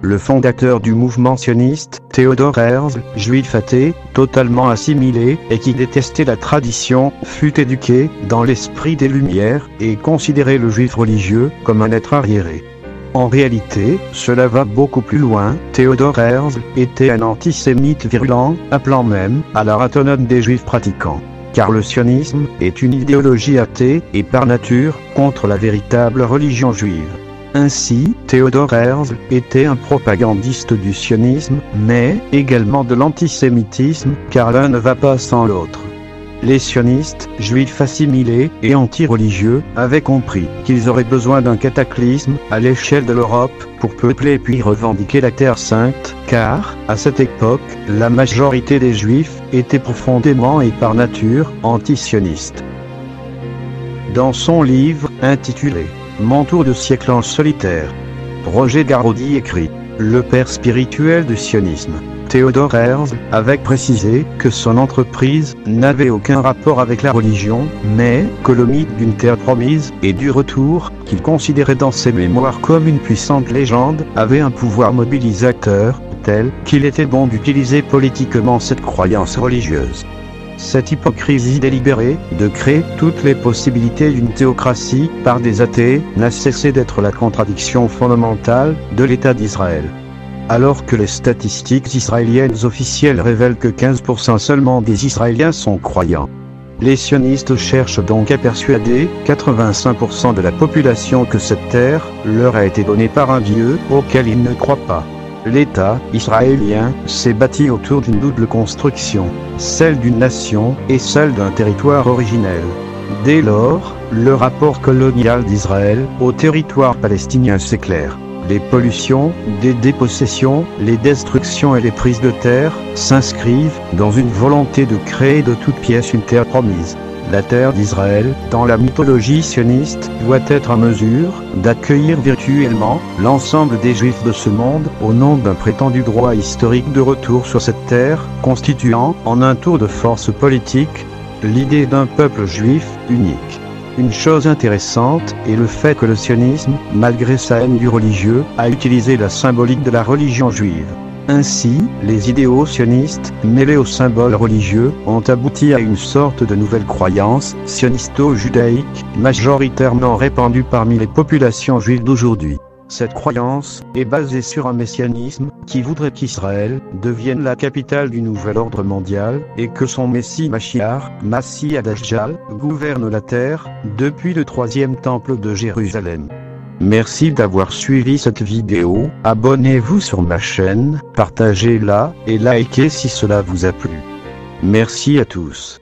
Le fondateur du mouvement sioniste, Theodor Herzl, juif athée, totalement assimilé, et qui détestait la tradition, fut éduqué dans l'esprit des Lumières, et considérait le juif religieux comme un être arriéré. En réalité, cela va beaucoup plus loin. Theodor Herzl était un antisémite virulent, appelant même à la ratonnade des juifs pratiquants. Car le sionisme est une idéologie athée, et par nature, contre la véritable religion juive. Ainsi, Theodor Herzl était un propagandiste du sionisme, mais également de l'antisémitisme, car l'un ne va pas sans l'autre. Les sionistes, juifs assimilés et anti-religieux, avaient compris qu'ils auraient besoin d'un cataclysme à l'échelle de l'Europe pour peupler puis revendiquer la Terre Sainte, car, à cette époque, la majorité des juifs étaient profondément et par nature anti-sionistes. Dans son livre, intitulé « Mon tour de siècle en solitaire », Roger Garaudy écrit « Le père spirituel du sionisme ». Theodor Herzl avait précisé que son entreprise n'avait aucun rapport avec la religion, mais que le mythe d'une terre promise et du retour, qu'il considérait dans ses mémoires comme une puissante légende, avait un pouvoir mobilisateur, tel qu'il était bon d'utiliser politiquement cette croyance religieuse. Cette hypocrisie délibérée, de créer toutes les possibilités d'une théocratie par des athées, n'a cessé d'être la contradiction fondamentale de l'État d'Israël. Alors que les statistiques israéliennes officielles révèlent que 15% seulement des Israéliens sont croyants. Les sionistes cherchent donc à persuader 85% de la population que cette terre leur a été donnée par un Dieu auquel ils ne croient pas. L'État israélien s'est bâti autour d'une double construction, celle d'une nation et celle d'un territoire originel. Dès lors, le rapport colonial d'Israël au territoire palestinien s'éclaire. Les pollutions, les dépossessions, les destructions et les prises de terre s'inscrivent dans une volonté de créer de toutes pièces une terre promise. La terre d'Israël, dans la mythologie sioniste, doit être en mesure d'accueillir virtuellement l'ensemble des Juifs de ce monde au nom d'un prétendu droit historique de retour sur cette terre, constituant, en un tour de force politique, l'idée d'un peuple juif unique. Une chose intéressante est le fait que le sionisme, malgré sa haine du religieux, a utilisé la symbolique de la religion juive. Ainsi, les idéaux sionistes, mêlés aux symboles religieux, ont abouti à une sorte de nouvelle croyance sionisto-judaïque, majoritairement répandue parmi les populations juives d'aujourd'hui. Cette croyance est basée sur un messianisme qui voudrait qu'Israël devienne la capitale du nouvel ordre mondial et que son Messie Mashiach, Mashiach Dajjal, gouverne la terre depuis le troisième temple de Jérusalem. Merci d'avoir suivi cette vidéo, abonnez-vous sur ma chaîne, partagez-la et likez si cela vous a plu. Merci à tous.